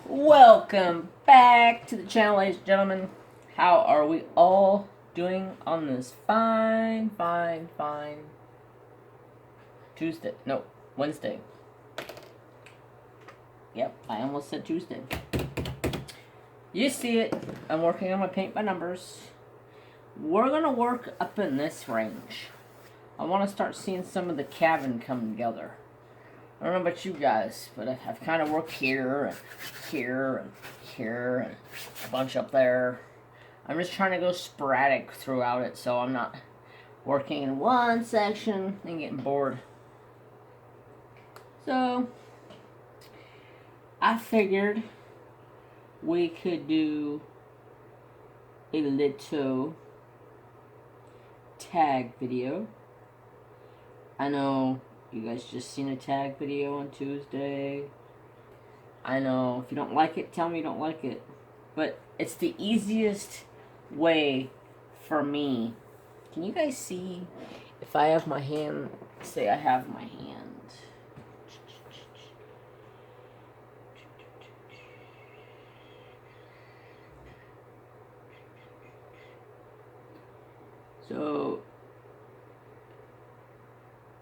Welcome back to the channel, ladies and gentlemen. How are we all doing on this fine Tuesday? No, Wednesday. Yep, I almost said Tuesday. You see it. I'm working on my paint by numbers. We're gonna work up in this range. I want to start seeing some of the cabin come together. I don't know about you guys, but I've kind of worked here and here and here and a bunch up there. I'm just trying to go sporadic throughout it so I'm not working in one section and getting bored. So, I figured we could do a little tag video. I know you guys just seen a tag video on Tuesday. I know if you don't like it, tell me you don't like it. But it's the easiest way for me. Can you guys see if I have my hand? Say I have my hand. So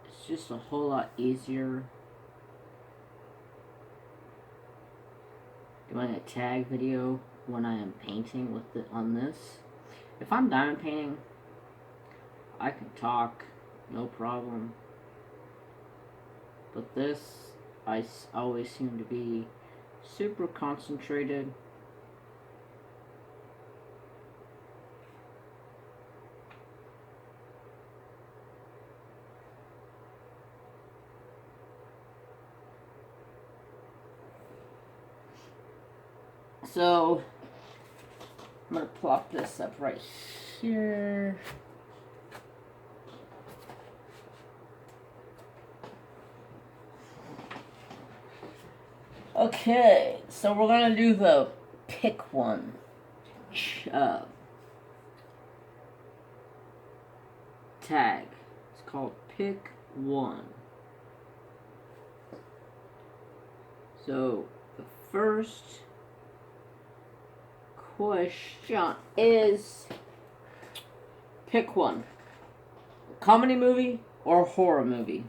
it's just a whole lot easier doing a tag video when I am painting with it on this. If I'm diamond painting, I can talk, no problem. But this, I always seem to be super concentrated. So, I'm going to plop this up right here. Okay, so we're going to do the pick one. Tag. It's called pick one. So, the first question is pick one. A comedy movie or a horror movie?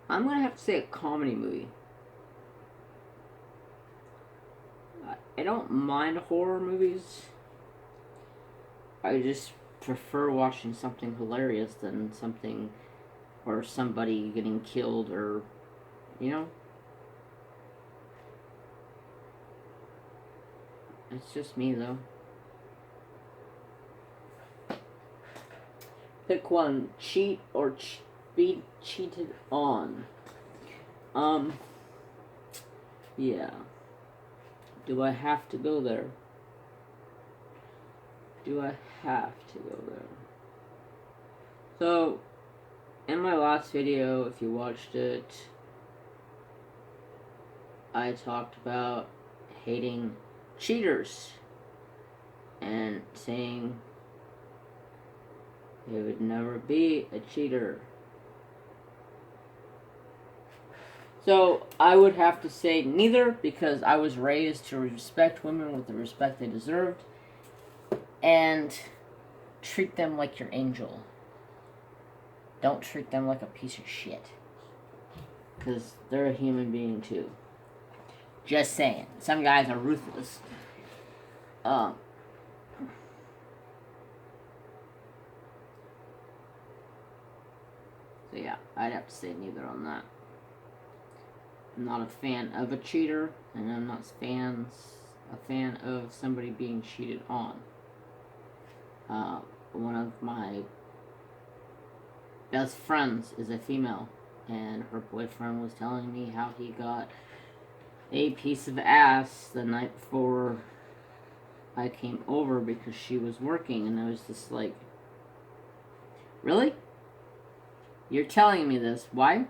I'm gonna have to say a comedy movie. I don't mind horror movies. I just prefer watching something hilarious than something or somebody getting killed or, you know? It's just me, though. Pick one. Cheat or be cheated on. Yeah. Do I have to go there? Do I have to go there? So, in my last video, if you watched it, I talked about hating cheaters and saying they would never be a cheater. So I would have to say neither, because I was raised to respect women with the respect they deserved and treat them like your angel. Don't treat them like a piece of shit, because they're a human being too. Just saying. Some guys are ruthless. So yeah, I'd have to say neither on that. I'm not a fan of a cheater, and I'm not a fan of somebody being cheated on. One of my best friends is a female, and her boyfriend was telling me how he got a piece of ass the night before I came over because she was working, and I was just like, really? You're telling me this. Why?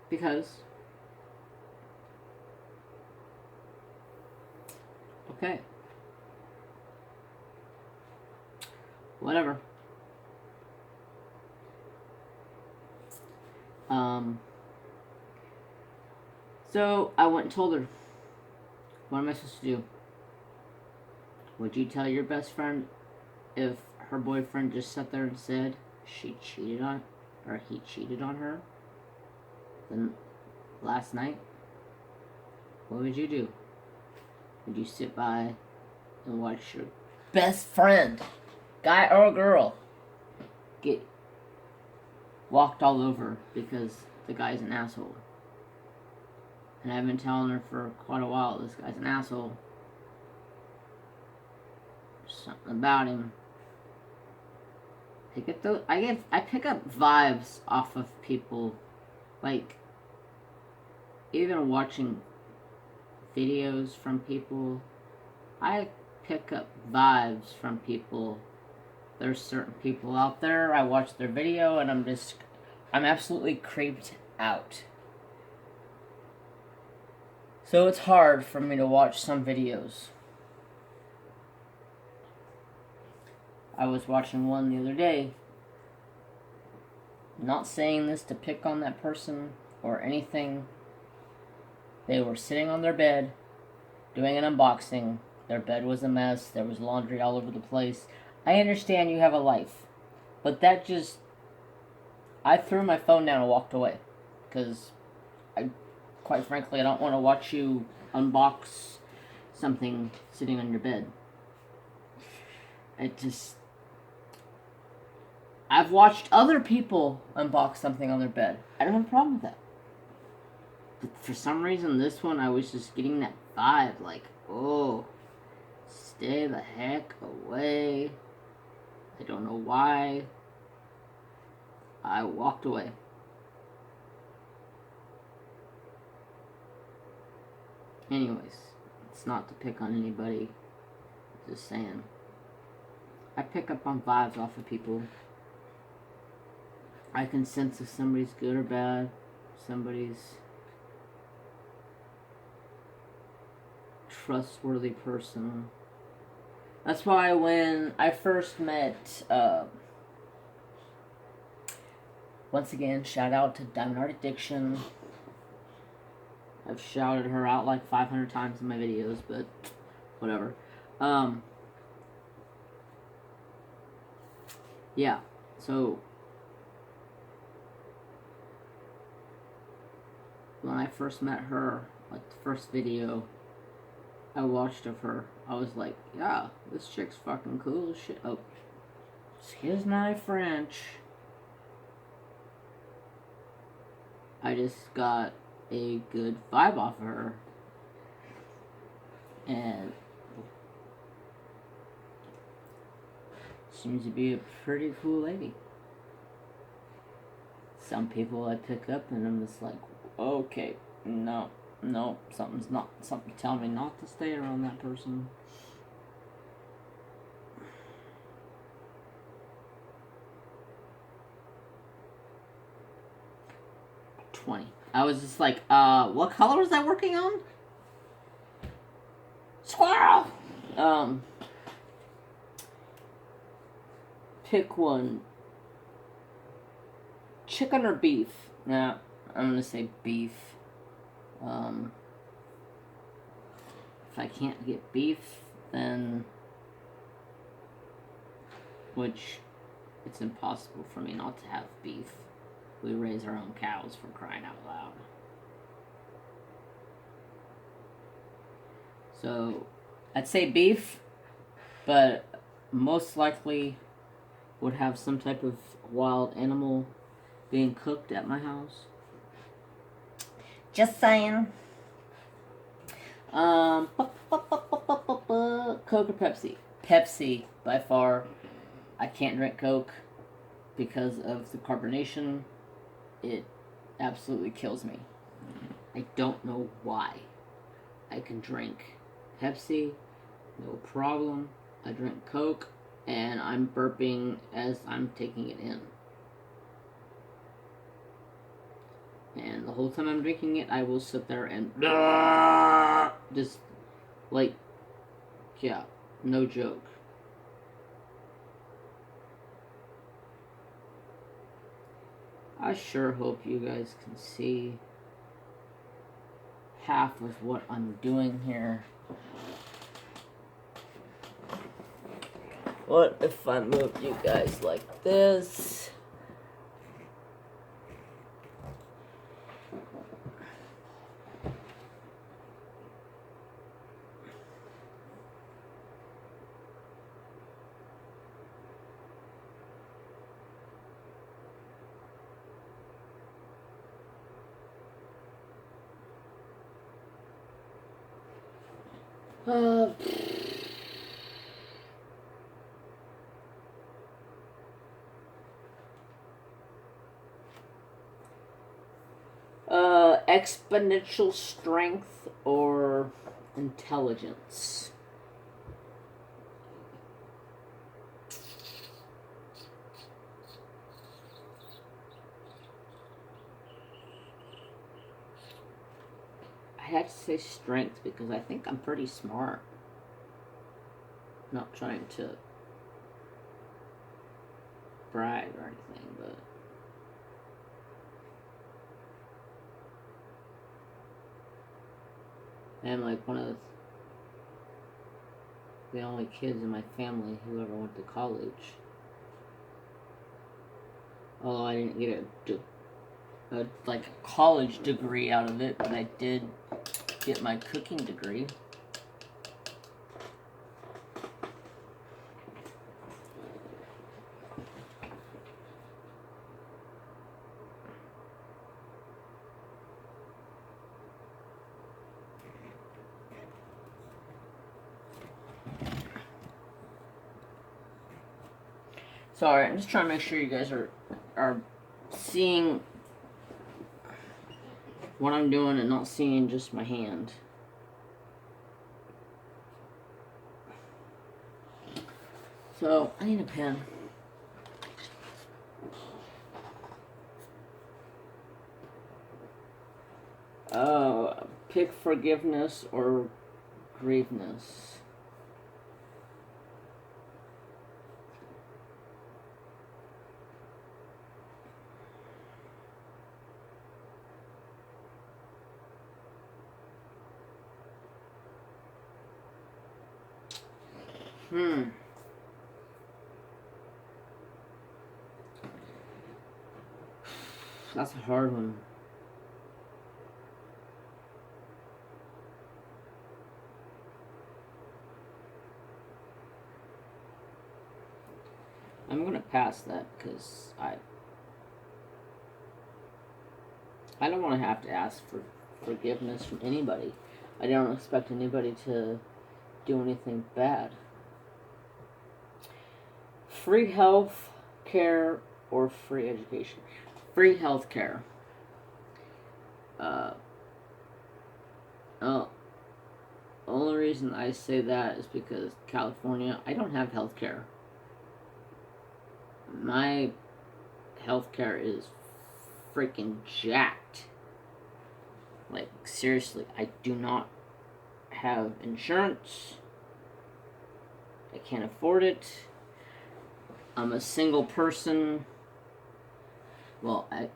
Because. Okay. Whatever. So I went and told her, what am I supposed to do? Would you tell your best friend if her boyfriend just sat there and said she cheated on, or he cheated on her then last night? What would you do? Would you sit by and watch your best friend, guy or girl, get walked all over because the guy's an asshole? And I've been telling her for quite a while, this guy's an asshole. There's something about him. I pick up vibes off of people, like even watching videos from people. I pick up vibes from people. There's certain people out there, I watch their video and I'm absolutely creeped out. So it's hard for me to watch some videos. I was watching one the other day. Not saying this to pick on that person or anything. They were sitting on their bed, doing an unboxing. Their bed was a mess. There was laundry all over the place. I understand you have a life. But that just... I threw my phone down and walked away. Because, quite frankly, I don't want to watch you unbox something sitting on your bed. I've watched other people unbox something on their bed. I don't have a problem with that. But for some reason, this one, I was just getting that vibe, like, oh, stay the heck away. I don't know why. I walked away. Anyways, it's not to pick on anybody. Just saying. I pick up on vibes off of people. I can sense if somebody's good or bad. Somebody's trustworthy person. That's why when I first met, once again, shout out to Diamond Art Addiction. I've shouted her out like 500 times in my videos, but whatever. Yeah, so when I first met her, like the first video I watched of her, I was like, yeah, this chick's fucking cool as shit. Oh, excuse my French. I just got a good vibe off of her. And seems to be a pretty cool lady. Some people I pick up and I'm just like, okay, no, something telling me not to stay around that person. I was just like, what color was I working on? Squirrel! Pick one. Chicken or beef? Nah, I'm gonna say beef. If I can't get beef, then... Which, it's impossible for me not to have beef. We raise our own cows, for crying out loud. So, I'd say beef, but most likely would have some type of wild animal being cooked at my house. Just saying. Coke or Pepsi? Pepsi, by far. I can't drink Coke because of the carbonation. It absolutely kills me. I don't know why. I can drink Pepsi, no problem. I drink Coke, and I'm burping as I'm taking it in. And the whole time I'm drinking it, I will sit there and just, like, yeah, no joke. I sure hope you guys can see half of what I'm doing here. What if I moved you guys like this? Exponential strength or intelligence? I have to say strength because I think I'm pretty smart. Not trying to brag or anything, but I'm like one of the only kids in my family who ever went to college. Although I didn't get a college degree out of it, but I did get my cooking degree. Sorry, I'm just trying to make sure you guys are seeing what I'm doing and not seeing just my hand. So, I need a pen. Pick forgiveness or grieveness. That's a hard one. I'm gonna pass that because I don't want to have to ask for forgiveness from anybody. I don't expect anybody to do anything bad. Free health care or free education? Free health care. Only reason I say that is because California, I don't have health care. My health care is freaking jacked. Like, seriously, I do not have insurance. I can't afford it. I'm a single person. Well, I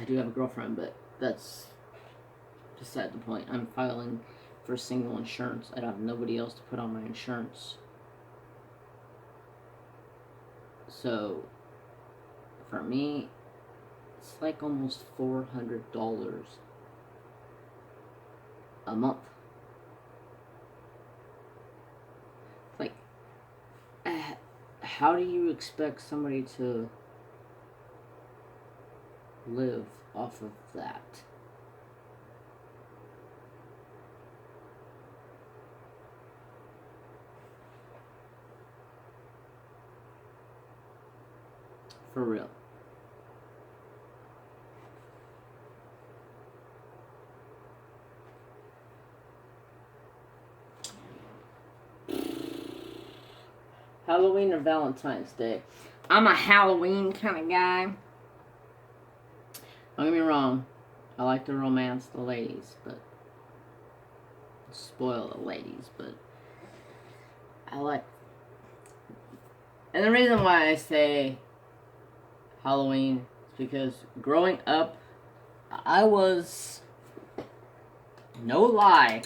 do have a girlfriend, but that's beside the point. I'm filing for single insurance. I don't have nobody else to put on my insurance. So, for me, it's like almost $400 a month. Like, how do you expect somebody to live off of that? For real. Halloween or Valentine's Day? I'm a Halloween kind of guy. Don't get me wrong. I like to romance the ladies, but spoil the ladies, but I like. And the reason why I say Halloween is because growing up, I was No lie.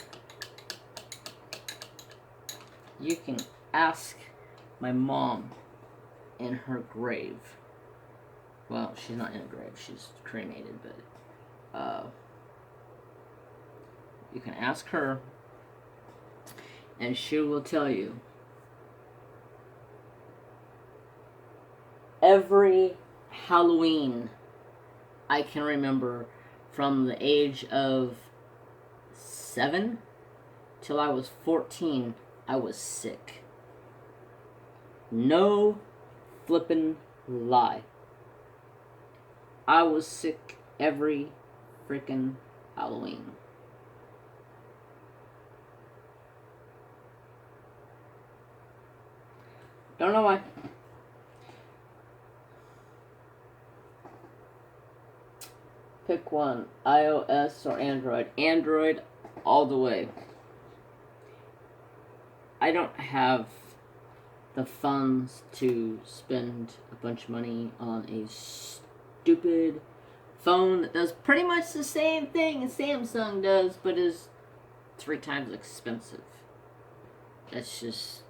You can ask my mom in her grave. Well, she's not in a grave. She's cremated, but you can ask her, and she will tell you every Halloween I can remember from the age of 7 till I was 14, I was sick. No flippin' lie. I was sick every freaking Halloween. Don't know why. Pick one, iOS or Android. Android all the way. I don't have the funds to spend a bunch of money on a stupid phone that does pretty much the same thing as Samsung does, but is 3 times expensive. That's just...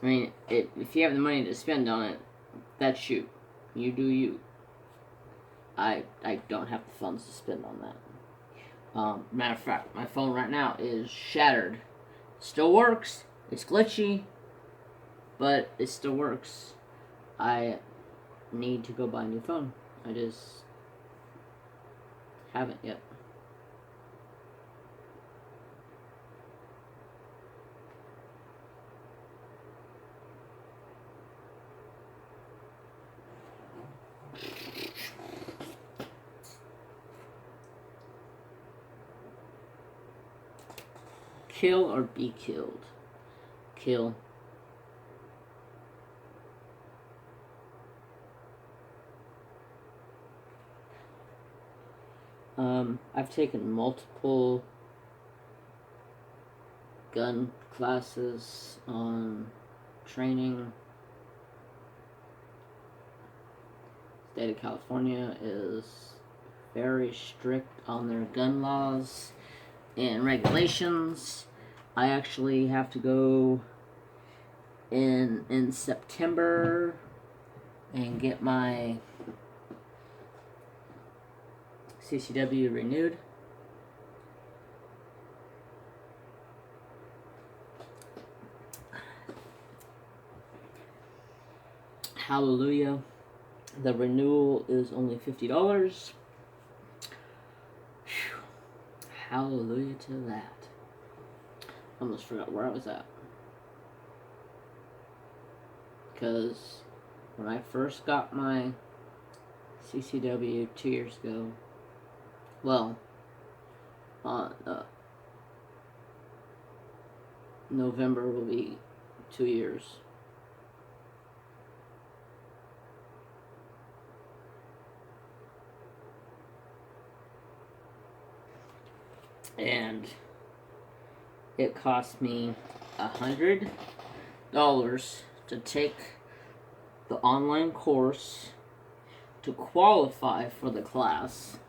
I mean, if you have the money to spend on it, that's you. You do you. I don't have the funds to spend on that. Matter of fact, my phone right now is shattered. Still works. It's glitchy, but it still works. I need to go buy a new phone. I just haven't yet. Kill or be killed? Kill. I've taken multiple gun classes on training. State of California is very strict on their gun laws and regulations. I actually have to go in September and get my CCW renewed. Hallelujah. The renewal is only $50. Whew. Hallelujah to that. Almost forgot where I was at. Because when I first got my CCW 2 years ago, well, on November will be 2 years. And it cost me $100 to take the online course to qualify for the class.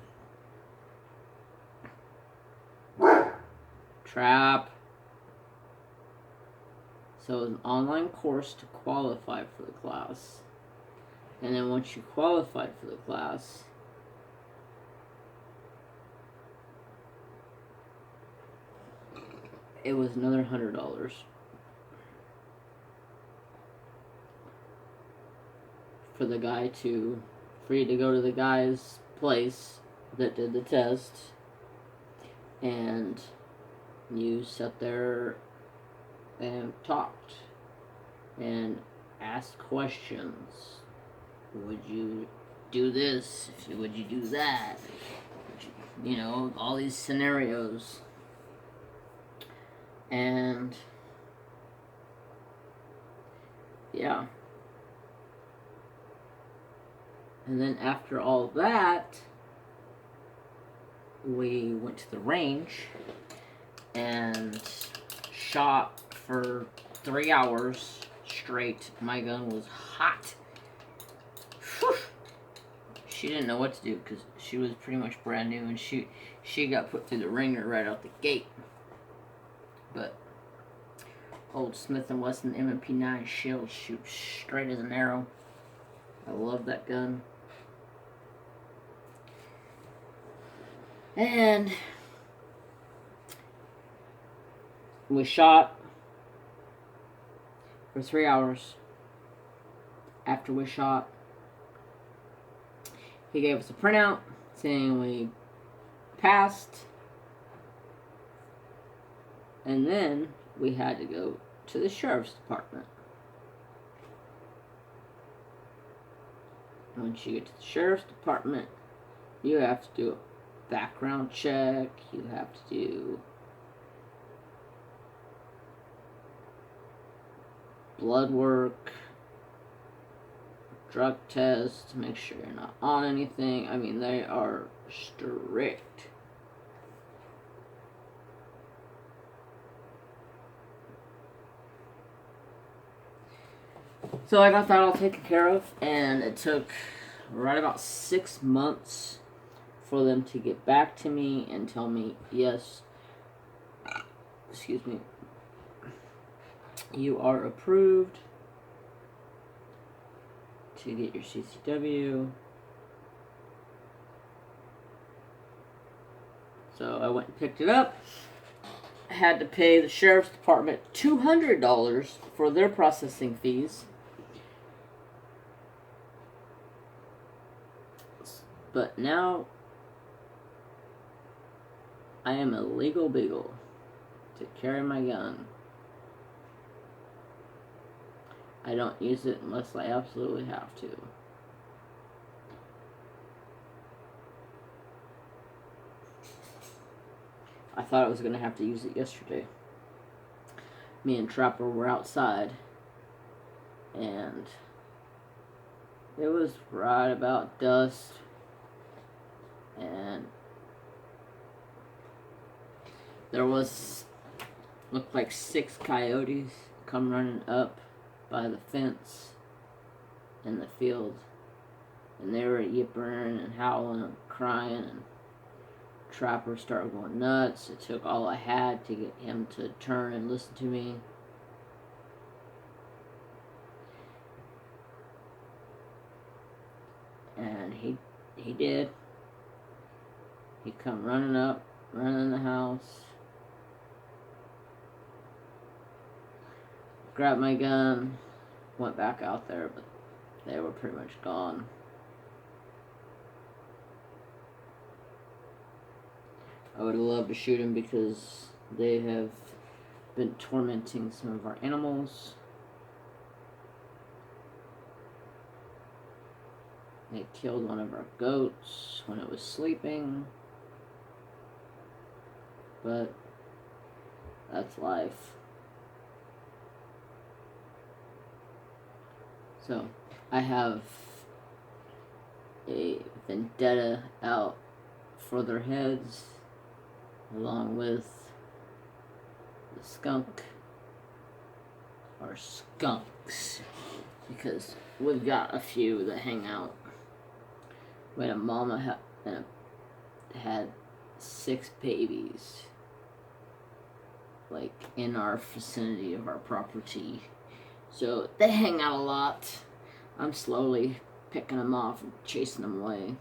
Trap. So it was an online course to qualify for the class. And then once you qualified for the class, it was another $100 for the guy for you to go to the guy's place that did the test, and you sat there and talked and asked questions. Would you do this? Would you do that? You know, all these scenarios. And yeah. And then after all that, we went to the range and shot for 3 hours straight. My gun was hot. Whew. she didn't know what to do because she was pretty much brand new, and she got put through the ringer right out the gate. But old Smith & Wesson M&P9 shells shoot straight as an arrow. I love that gun. And we shot for 3 hours. After we shot, he gave us a printout saying we passed. And then we had to go to the sheriff's department. Once you get to the sheriff's department, you have to do a background check. You have to do blood work, drug test to make sure you're not on anything. I mean, they are strict. So I got that all taken care of, and it took right about 6 months for them to get back to me and tell me, yes, excuse me, you are approved to get your CCW. So I went and picked it up. I had to pay the sheriff's department $200 for their processing fees. But now I am a legal beagle to carry my gun. I don't use it unless I absolutely have to. I thought I was going to have to use it yesterday. Me and Trapper were outside, and it was right about dusk, and there looked like 6 coyotes come running up by the fence in the field, and they were yippering and howling and crying, and Trapper started going nuts. It took all I had to get him to turn and listen to me. And he did. He come running up, running in the house, grabbed my gun, went back out there, but they were pretty much gone. I would have loved to shoot him because they have been tormenting some of our animals. They killed one of our goats when it was sleeping. But that's life. So I have a vendetta out for their heads, along with the skunk, or skunks, because we've got a few that hang out. We had a mama had 6 babies, like, in our vicinity of our property. So they hang out a lot. I'm slowly picking them off and chasing them away.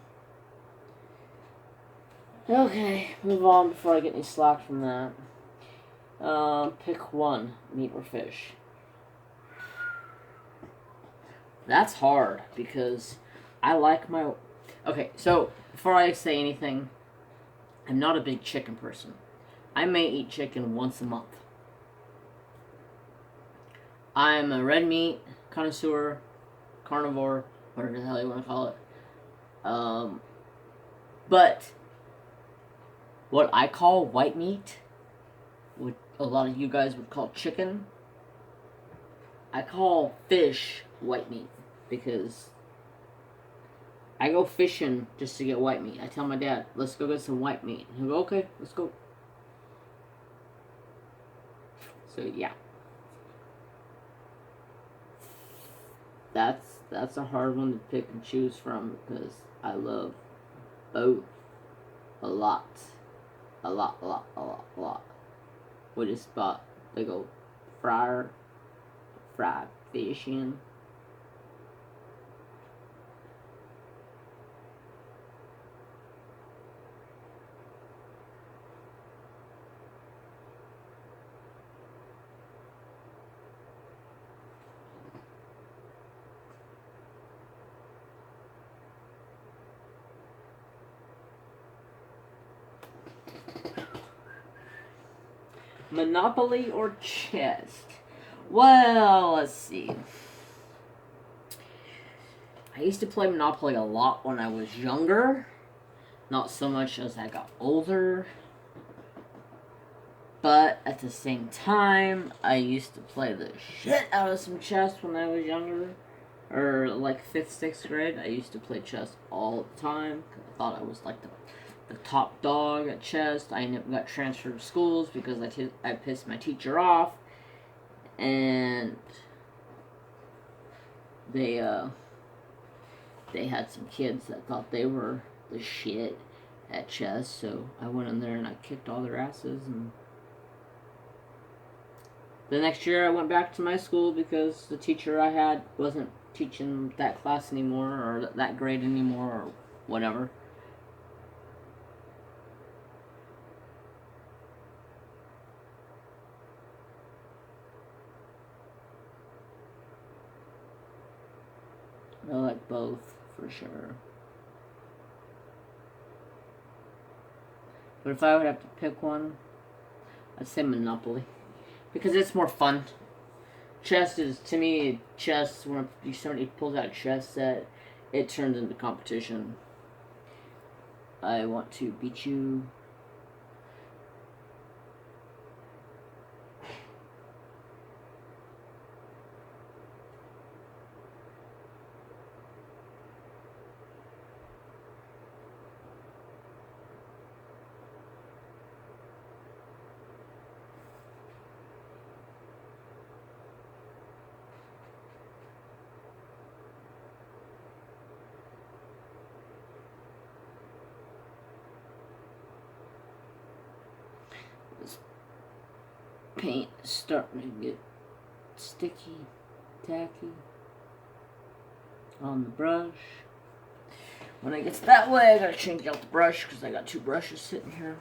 Okay, move on before I get any slack from that. Pick one, meat or fish. That's hard because I like my... Okay, so before I say anything, I'm not a big chicken person. I may eat chicken once a month. I'm a red meat connoisseur, carnivore, whatever the hell you want to call it. But what I call white meat, what a lot of you guys would call chicken, I call fish white meat because I go fishing just to get white meat. I tell my dad, let's go get some white meat. He'll go, okay, let's go. So yeah. That's that's a hard one to pick and choose from because I love both a lot. A lot, a lot, a lot, a lot. We just bought big old fried fish in. Monopoly or chess? Well, let's see. I used to play Monopoly a lot when I was younger. Not so much as I got older. But at the same time, I used to play the shit out of some chess when I was younger. Or like 5th, 6th grade. I used to play chess all the time. I thought I was like the top dog at chess. I got transferred to schools because I pissed my teacher off. And they had some kids that thought they were the shit at chess, so I went in there and I kicked all their asses. And the next year I went back to my school because the teacher I had wasn't teaching that class anymore, or that grade anymore, or whatever. I like both, for sure. But if I would have to pick one, I'd say Monopoly. Because it's more fun. Chess is, to me, when somebody pulls out a chess set, it turns into competition. I want to beat you. This paint is starting to get sticky, tacky on the brush. When it gets that way, I gotta change out the brush because I got 2 brushes sitting here.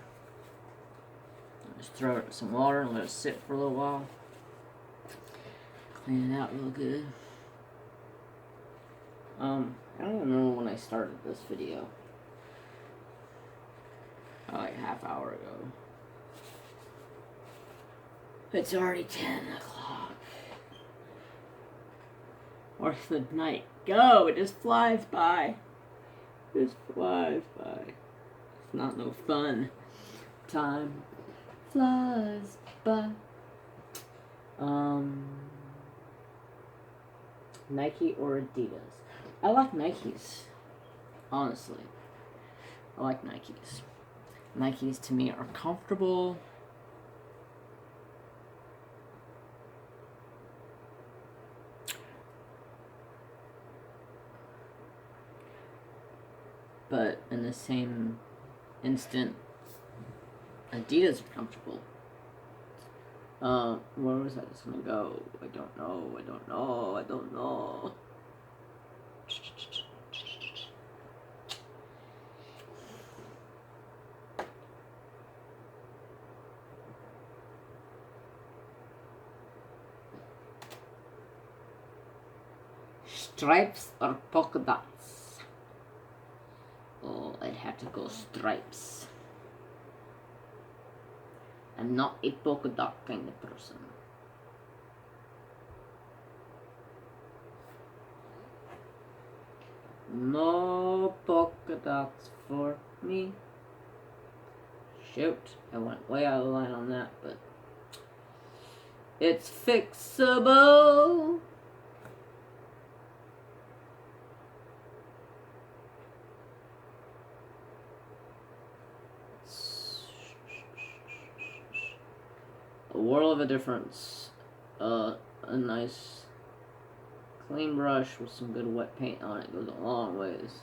Just throw it in some water and let it sit for a little while. Clean it out real good. I don't even know when I started this video. Like a half hour ago. It's already 10 o'clock. Where's the night go? It just flies by. It just flies by. It's not no fun. Time flies by. Nike or Adidas? I like Nikes. Honestly. I like Nikes. Nikes to me are comfortable. But in the same instant, Adidas are comfortable. Where was I just gonna go? I don't know. Stripes or polka dots? Oh, I'd have to go stripes. I'm not a polka dot kind of person. No polka dots for me. Shoot, I went way out of the line on that, but it's fixable. A world of a difference. A nice clean brush with some good wet paint on it goes a long ways.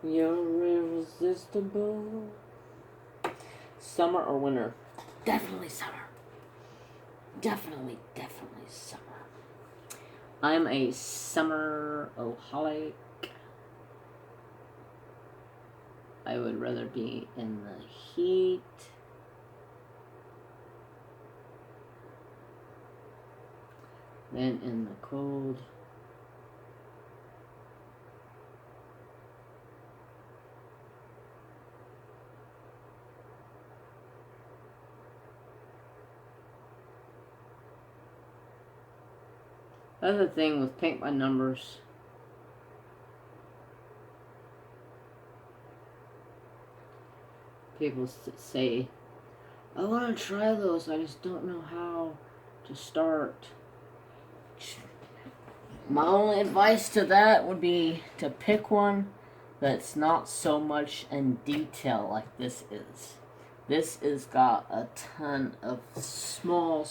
You're irresistible. Summer or winter? Definitely summer. Definitely summer. I'm a summer-oholic. I would rather be in the heat than in the cold. That's the thing with paint by numbers. People say, I want to try those, I just don't know how to start. My only advice to that would be to pick one that's not so much in detail like this is. This has got a ton of small,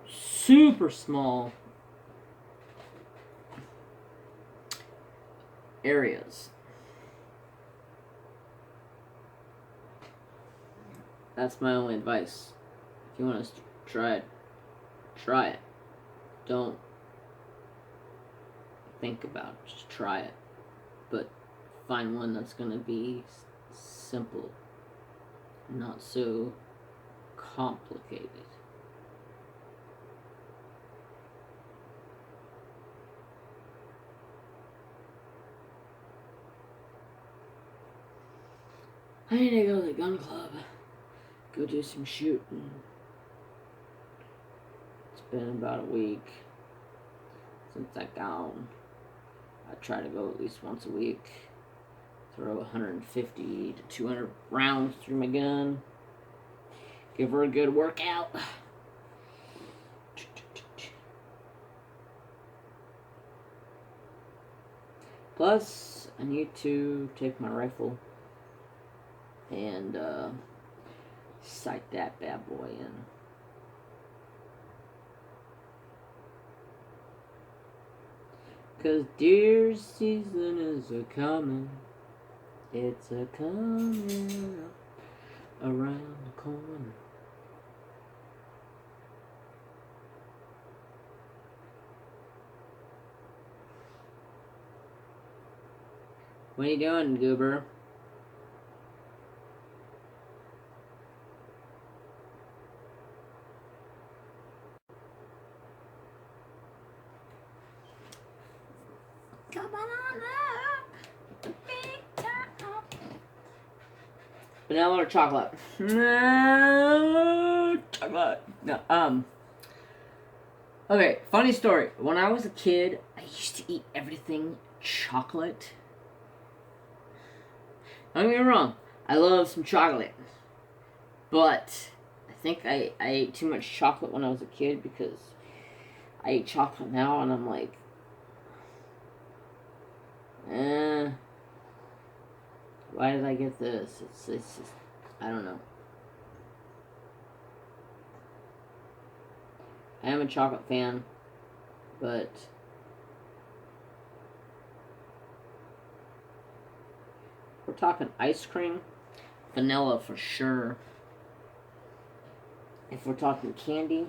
super small areas. That's my only advice. If you want to try it, try it. Don't think about it, just try it. But find one that's going to be simple, not so complicated. I need to go to the gun club. Go do some shooting. It's been about a week since I've gone. I try to go at least once a week. Throw 150 to 200 rounds through my gun. Give her a good workout. Plus, I need to take my rifle and sight that bad boy in. Cause deer season is a coming. It's a coming around the corner. What are you doing, Goober? Come on up, big time. Vanilla or chocolate? No, chocolate. No, okay, funny story. When I was a kid, I used to eat everything chocolate. Don't get me wrong, I love some chocolate. But I think I ate too much chocolate when I was a kid because I eat chocolate now and I'm like, why did I get this? It's just, I don't know. I am a chocolate fan, but we're talking ice cream, vanilla for sure. If we're talking candy,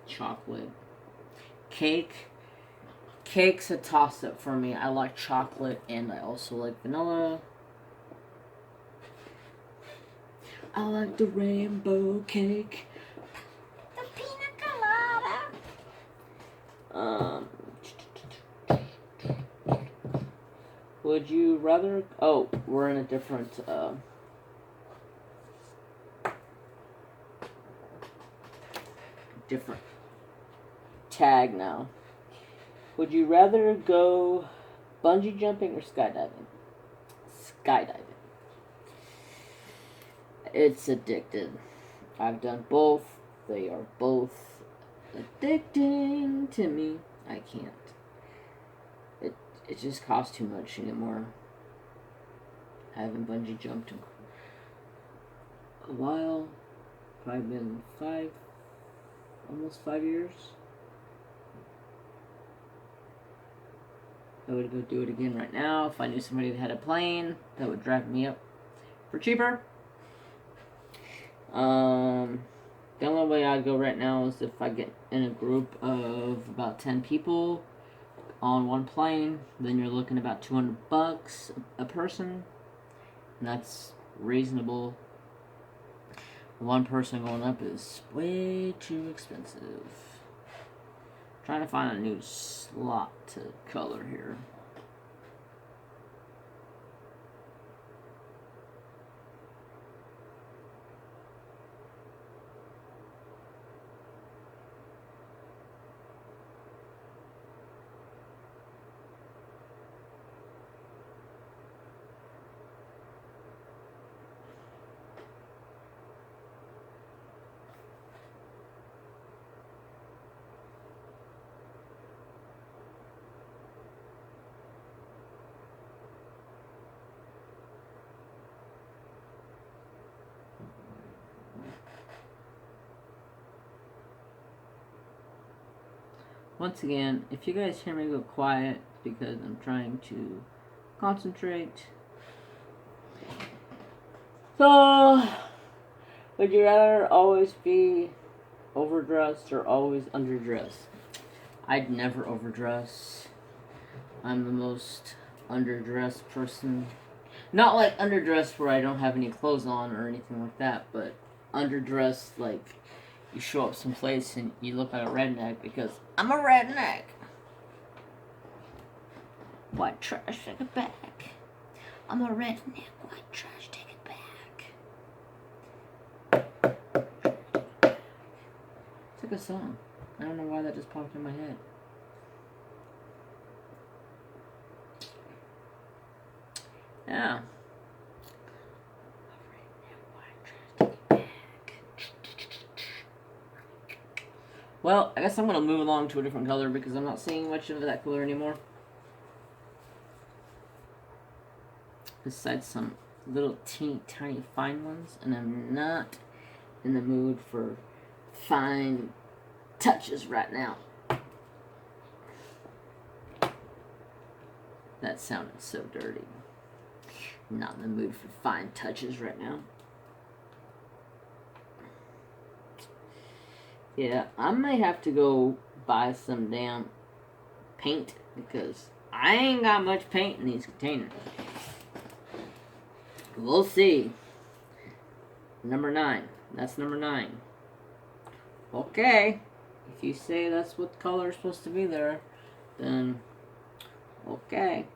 chocolate. Cake's a toss-up for me. I like chocolate and I also like vanilla. I like the rainbow cake. The pina colada. Would you rather... Oh, we're in a different... different tag now. Would you rather go bungee jumping or skydiving? Skydiving. It's addictive. I've done both. They are both addicting to me. I can't. It just costs too much anymore. I haven't bungee jumped in a while. Probably been almost 5 years. I would go do it again right now if I knew somebody that had a plane that would drive me up for cheaper. The only way I'd go right now is if I get in a group of about 10 people on one plane. Then you're looking about $200 a person, and that's reasonable. One person going up is way too expensive. Trying to find a new slot to color here. Once again, if you guys hear me go quiet, because I'm trying to concentrate. So, would you rather always be overdressed or always underdressed? I'd never overdress. I'm the most underdressed person. Not like underdressed where I don't have any clothes on or anything like that, but underdressed like you show up someplace and you look like a redneck because I'm a redneck. White trash, take it back. I'm a redneck. White trash, take it back. It's like a song. I don't know why that just popped in my head. Yeah. Well, I guess I'm going to move along to a different color because I'm not seeing much of that color anymore. Besides some little teeny tiny fine ones, and I'm not in the mood for fine touches right now. That sounded so dirty. I'm not in the mood for fine touches right now. Yeah, I might have to go buy some damn paint because I ain't got much paint in these containers. We'll see. Number 9. That's number 9. Okay. If you say that's what color is supposed to be there, then okay.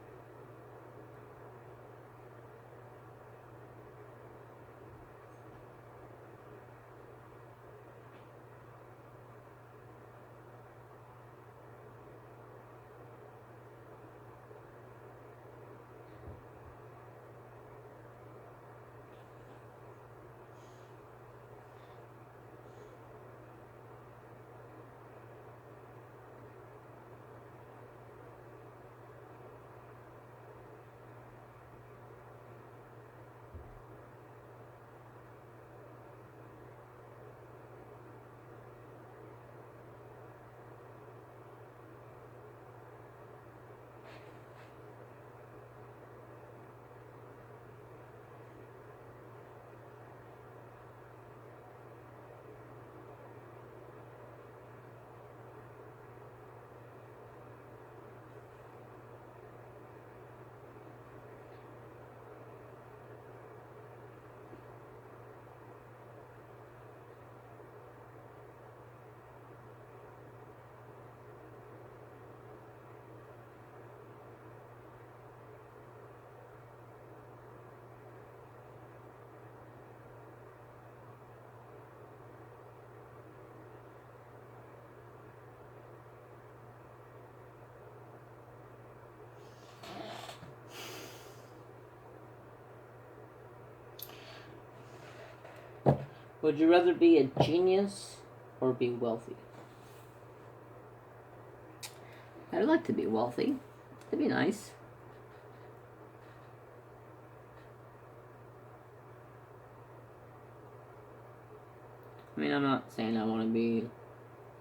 Would you rather be a genius or be wealthy? I'd like to be wealthy. That'd be nice. I mean, I'm not saying I want to be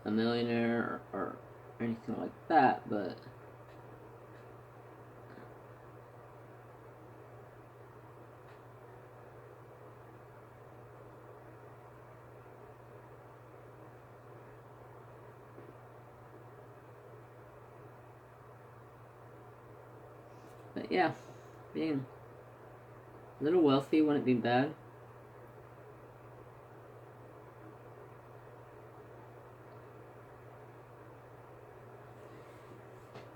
a millionaire or anything like that, but yeah, being a little wealthy wouldn't be bad.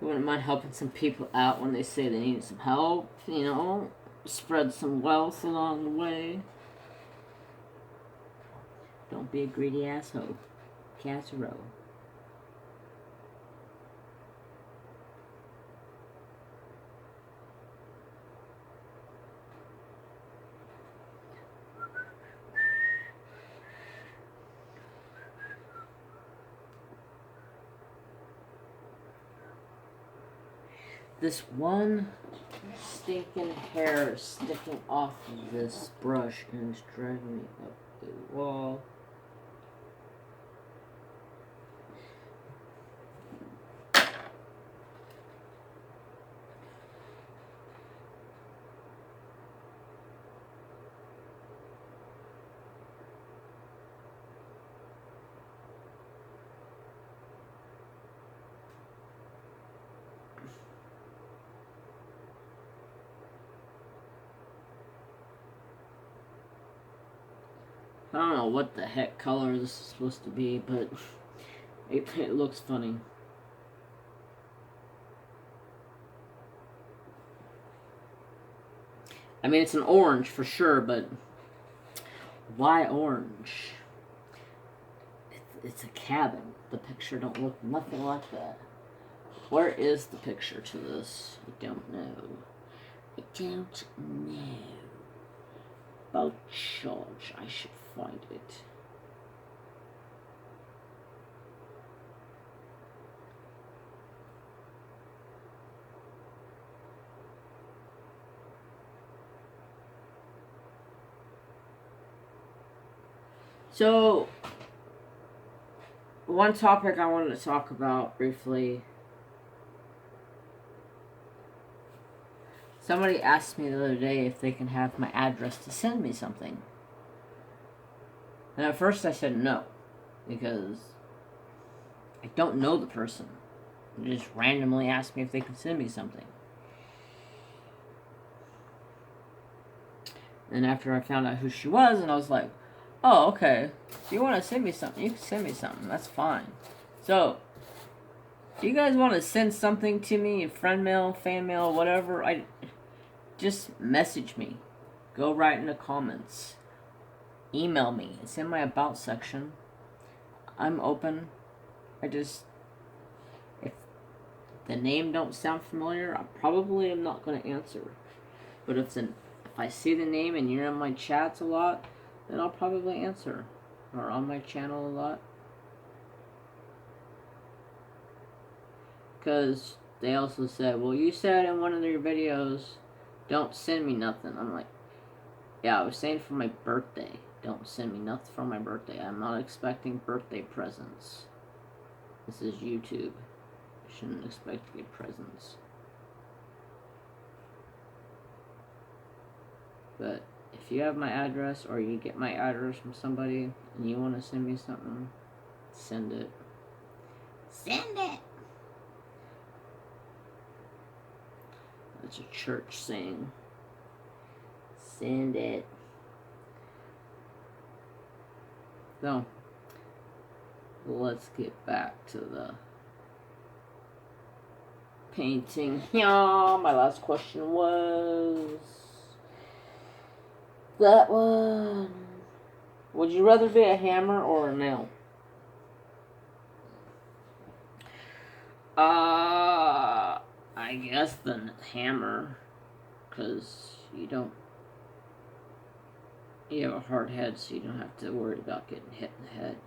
I wouldn't mind helping some people out when they say they need some help, you know, spread some wealth along the way. Don't be a greedy asshole. Casserole. This one stinking hair is sticking off of this brush and it's dragging me up the wall. I don't know what the heck color this is supposed to be, but it looks funny. I mean, it's an orange for sure, but why orange? It's a cabin. The picture don't look nothing like that. Where is the picture to this? I don't know. I don't know. About George, I should find it. So, one topic I wanted to talk about briefly. Somebody asked me the other day if they can have my address to send me something. And at first I said no, because I don't know the person. They just randomly asked me if they could send me something. And after I found out who she was, and I was like, oh, okay. If you want to send me something, you can send me something. That's fine. So, if you guys want to send something to me, friend mail, fan mail, whatever, just message me. Go write in the comments. Email me. It's in my about section. I'm open. If the name don't sound familiar, I probably am not going to answer. But if I see the name and you're in my chats a lot, then I'll probably answer. Or on my channel a lot. Because they also said, well, you said in one of your videos, don't send me nothing. I'm like, yeah, I was saying for my birthday. Don't send me nothing for my birthday. I'm not expecting birthday presents. This is YouTube. I shouldn't expect to get presents. But if you have my address or you get my address from somebody and you want to send me something, send it. Send it! That's a church saying. Send it. So, let's get back to the painting. Yeah, my last question was that one. Would you rather be a hammer or a nail? I guess the hammer, because you have a hard head, so you don't have to worry about getting hit in the head.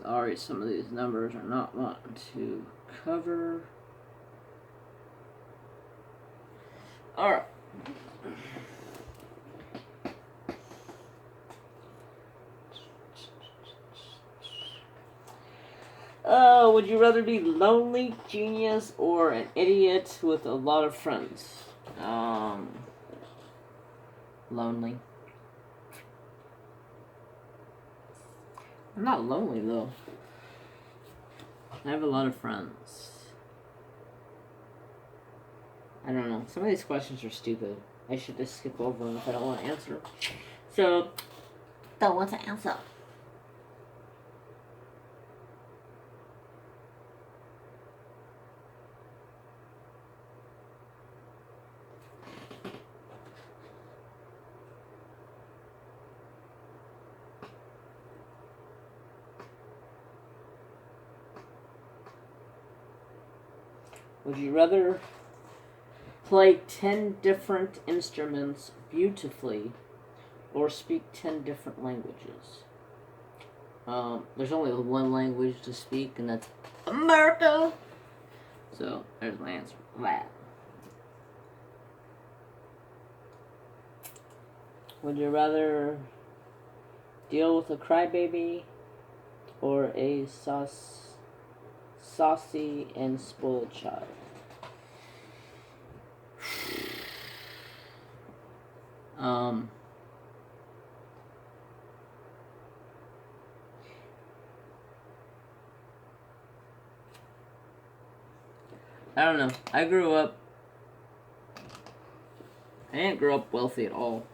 Sorry, some of these numbers are not wanting to cover. Alright. Would you rather be lonely, genius, or an idiot with a lot of friends? Lonely. I'm not lonely though. I have a lot of friends. I don't know. Some of these questions are stupid. I should just skip over them if I don't want to answer. So, don't want to answer. Would you rather play 10 different instruments beautifully or speak 10 different languages? There's only one language to speak, and that's America. So, there's my answer for that. Would you rather deal with a crybaby or a saucy and spoiled child? I don't know. I didn't grow up wealthy at all.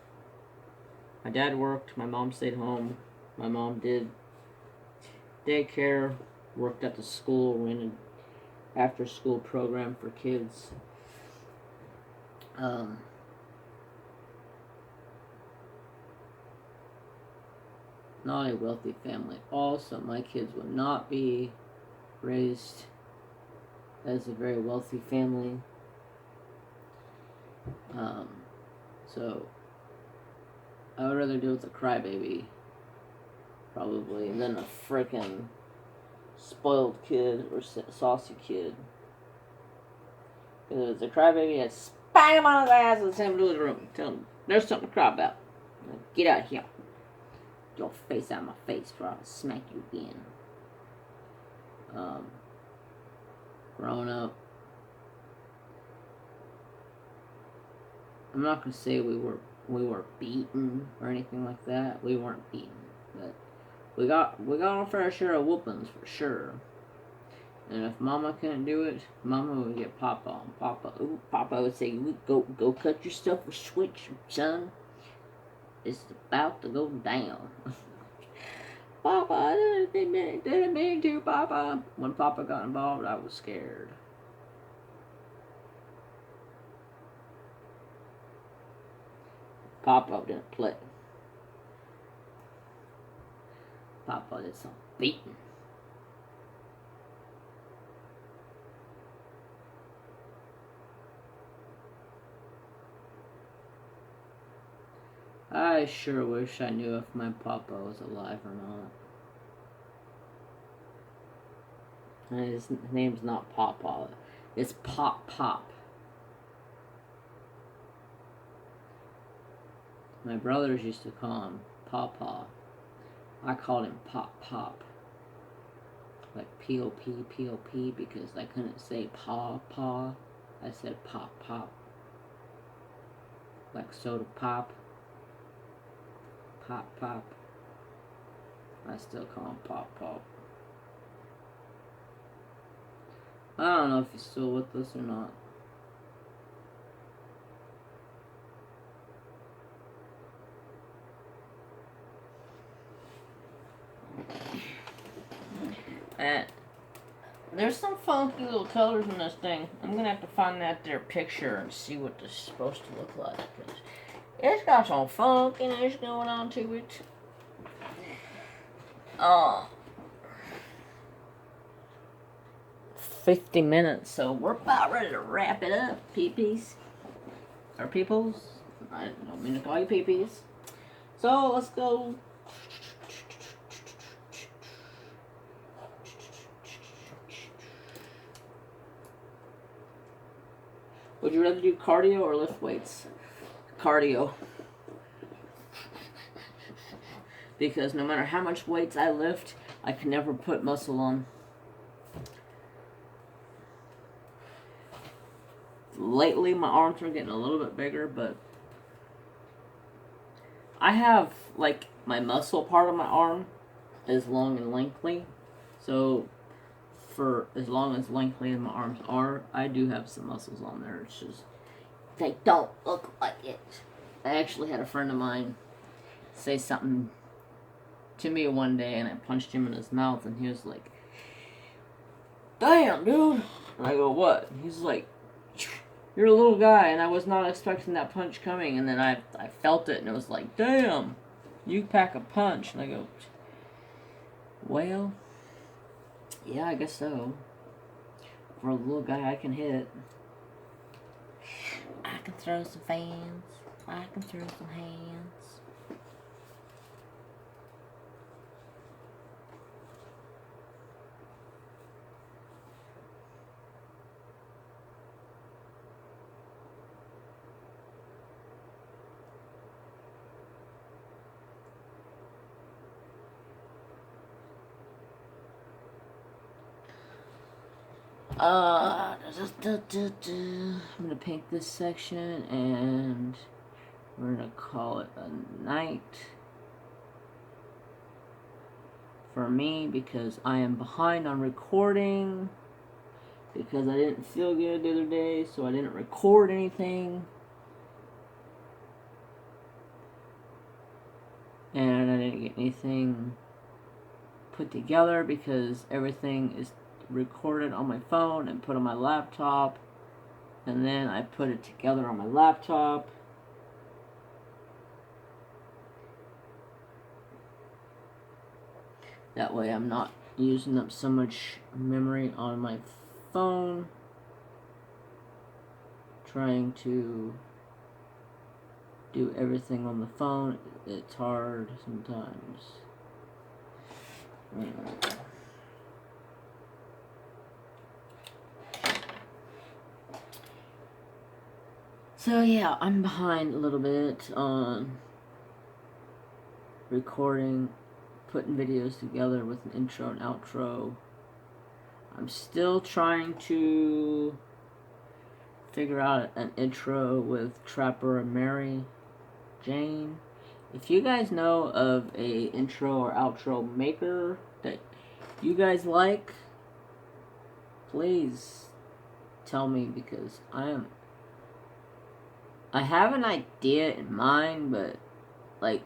My dad worked, my mom stayed home. My mom did daycare, worked at the school, ran an after school program for kids. Not a wealthy family. Also, my kids would not be raised as a very wealthy family. So I would rather deal with a crybaby, probably, than a frickin' spoiled kid or saucy kid. Because if it's a crybaby, I'd spank him on his ass and send him to his room. Tell him, there's something to cry about. Get out of here. Get your face out of my face before I'll smack you again. Growing up, I'm not gonna say we were beaten or anything like that. We weren't beaten, but we got our fair share of whoopings for sure. And if Mama couldn't do it, Mama would get Papa. And Papa would say, "Go cut your stuff or switch, son. It's about to go down." Papa, I didn't mean to, Papa. When Papa got involved, I was scared. Papa didn't play. Papa did some beating. I sure wish I knew if my Papa was alive or not. And his name's not Papa. It's Pop. My brothers used to call him Papa. I called him Pop. Like P-O-P, because I couldn't say Pa. I said Pop. Like soda pop. Pop. I still call him Pop. I don't know if he's still with us or not. There's some funky little colors in this thing. I'm gonna have to find that there picture and see what this is supposed to look like. Cause it's got some funkiness going on to it. 50 minutes, so we're about ready to wrap it up, peepees. Or peoples. I don't mean to call you peepees. So let's go. you rather do cardio or lift weights? Cardio. Because no matter how much weights I lift, I can never put muscle on. Lately, my arms are getting a little bit bigger, but I have, like, my muscle part of my arm is long and lengthy. So, for as long as lengthy as my arms are, I do have some muscles on there. It's just, they don't look like it. I actually had a friend of mine say something to me one day, and I punched him in his mouth, and he was like, "Damn, dude." And I go, "What?" And he's like, "You're a little guy," and I was not expecting that punch coming, and then I felt it, and it was like, "Damn, you pack a punch." And I go, "Well, yeah, I guess so. For a little guy, I can hit. I can throw some fans. I can throw some hands." I'm gonna paint this section, and we're gonna call it a night for me, because I am behind on recording, because I didn't feel good the other day, so I didn't record anything, and I didn't get anything put together because everything is recorded on my phone and put on my laptop, and then I put it together on my laptop. That way I'm not using up so much memory on my phone trying to do everything on the phone. It's hard sometimes. So yeah, I'm behind a little bit on recording, putting videos together with an intro and outro. I'm still trying to figure out an intro with Trapper and Mary Jane. If you guys know of a intro or outro maker that you guys like, please tell me, because I have an idea in mind, but like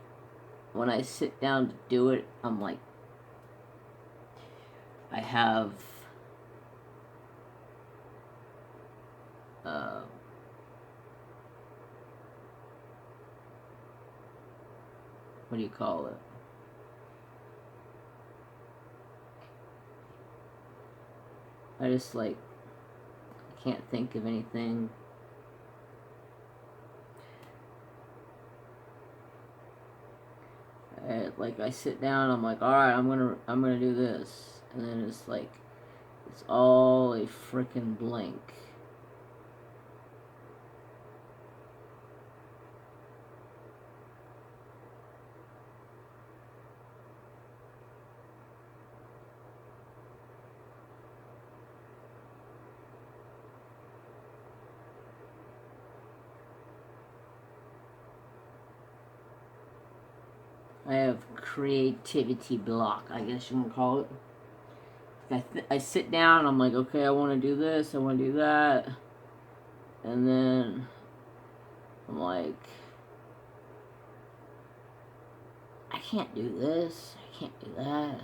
when I sit down to do it, I'm like, I have what do you call it? I just like, I can't think of anything. Like I sit down, I'm like, all right, I'm gonna do this, and then it's like, it's all a freaking blank. I have creativity block, I guess you want to call it. I sit down, I'm like, okay, I want to do this, I want to do that, and then I'm like, I can't do this, I can't do that.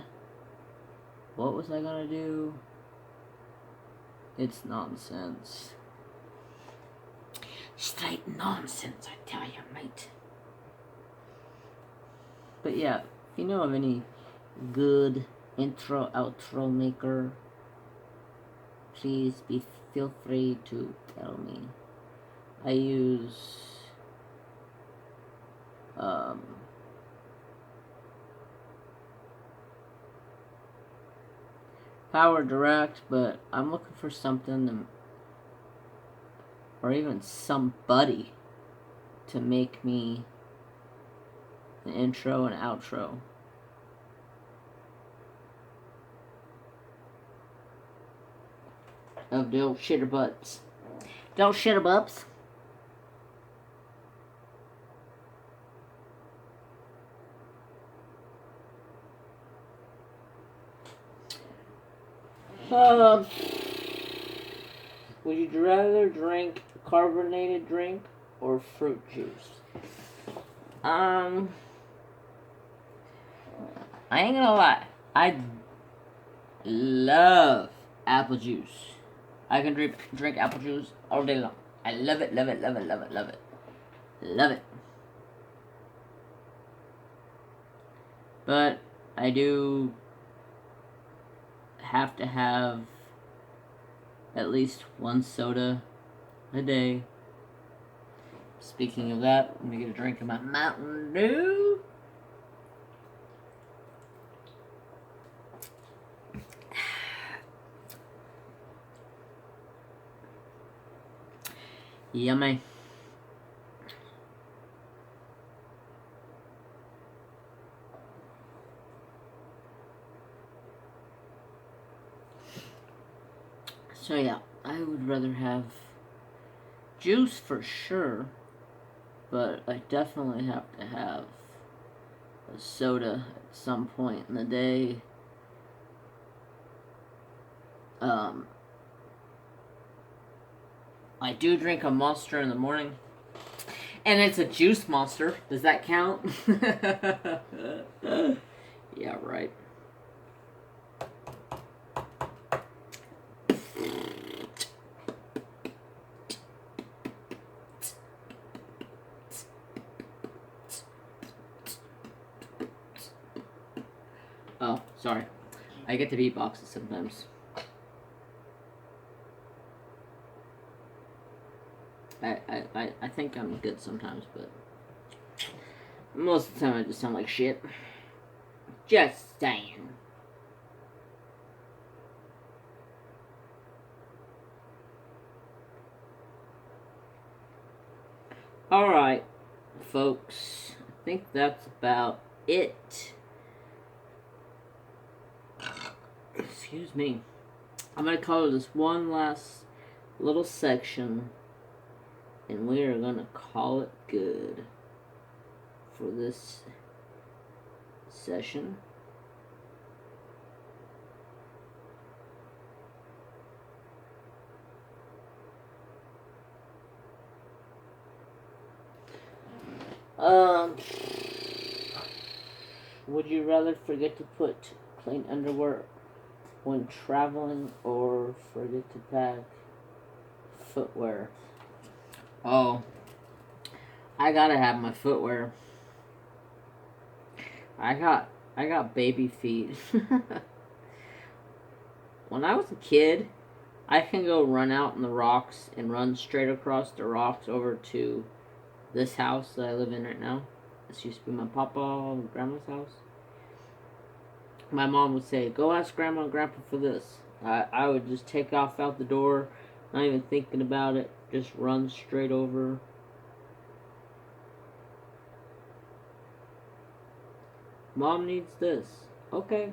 What was I gonna do? It's nonsense. Straight nonsense, I tell you, mate. But yeah, if you know of any good intro, outro maker, please feel free to tell me. I use Power Direct, but I'm looking for something or even somebody to make me an intro and outro. Of the old shitter butts. Don't shitter butts. Would you rather drink carbonated drink or fruit juice? I ain't gonna lie. I love apple juice. I can drink apple juice all day long. I love it, love it, love it, love it, love it. Love it. But I do have to have at least one soda a day. Speaking of that, let me get a drink of my Mountain Dew. Yummy. So yeah, I would rather have juice for sure, but I definitely have to have a soda at some point in the day. I do drink a Monster in the morning, and it's a juice Monster. Does that count? Yeah, right. Oh, sorry. I get to beatbox it sometimes. I think I'm good sometimes, but most of the time I just sound like shit. Just saying. Alright, folks. I think that's about it. Excuse me. I'm going to color this one last little section, and we are going to call it good for this session. Would you rather forget to put clean underwear when traveling or forget to pack footwear? Oh, I gotta have my footwear. I got baby feet. When I was a kid, I can go run out in the rocks and run straight across the rocks over to this house that I live in right now. This used to be my papa and grandma's house. My mom would say, go ask grandma and grandpa for this. I would just take off out the door, not even thinking about it, just run straight over. Mom needs this. Okay.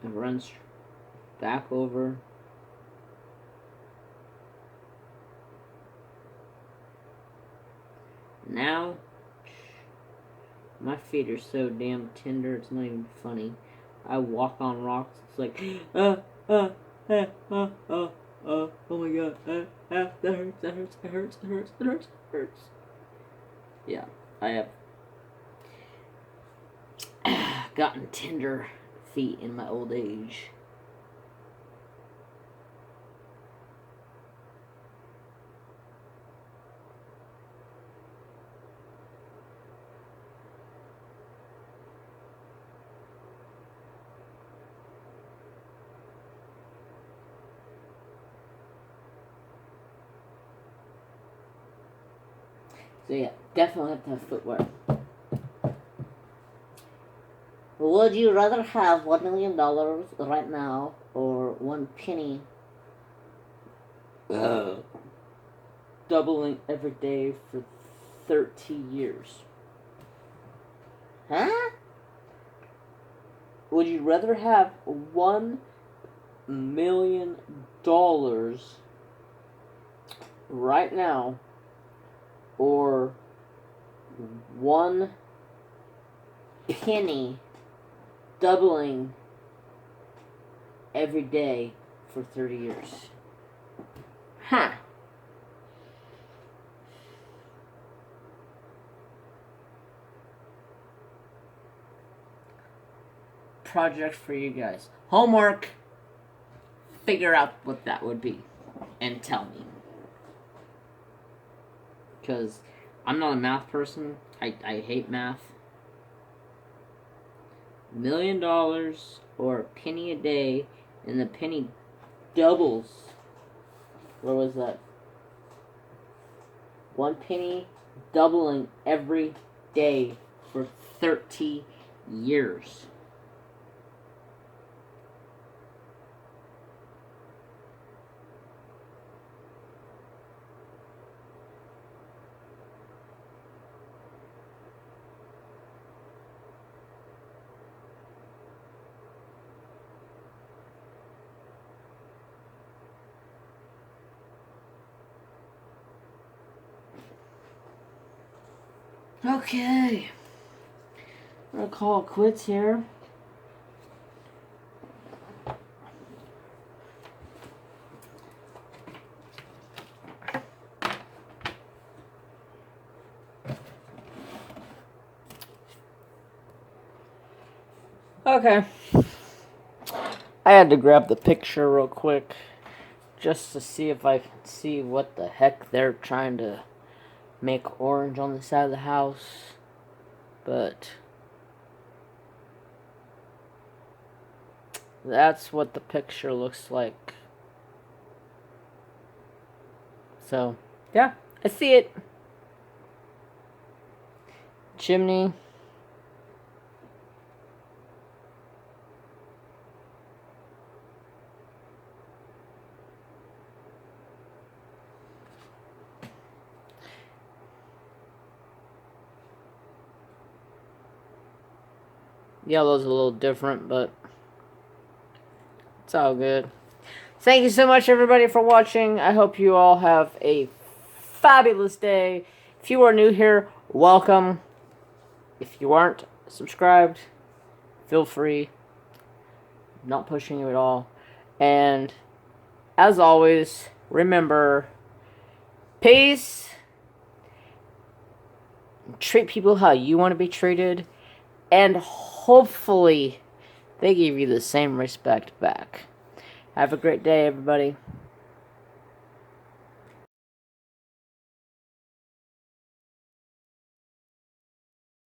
And run back over. Now, my feet are so damn tender, it's not even funny. I walk on rocks, it's like, oh my god, that hurts, that hurts, that hurts, that hurts, that hurts, that hurts. Yeah, I have gotten tender feet in my old age. So yeah, definitely have to have footwear. Would you rather have $1 million right now or 1 penny doubling every day for 30 years. Huh? Would you rather have $1 million right now, or 1 penny doubling every day for 30 years? Huh. Project for you guys. Homework. Figure out what that would be and tell me. Because I'm not a math person. I hate math. $1 million or a penny a day, and the penny doubles. What was that? 1 penny doubling every day for 30 years. Okay. I'm gonna call it quits here. Okay. I had to grab the picture real quick just to see if I can see what the heck they're trying to make orange on the side of the house. But that's what the picture looks like. So, yeah, I see it. Chimney. Yellow's a little different, but it's all good. Thank you so much, everybody, for watching. I hope you all have a fabulous day. If you are new here, welcome. If you aren't subscribed, feel free. I'm not pushing you at all. And as always, remember, peace. Treat people how you want to be treated. And hopefully, they give you the same respect back. Have a great day, everybody.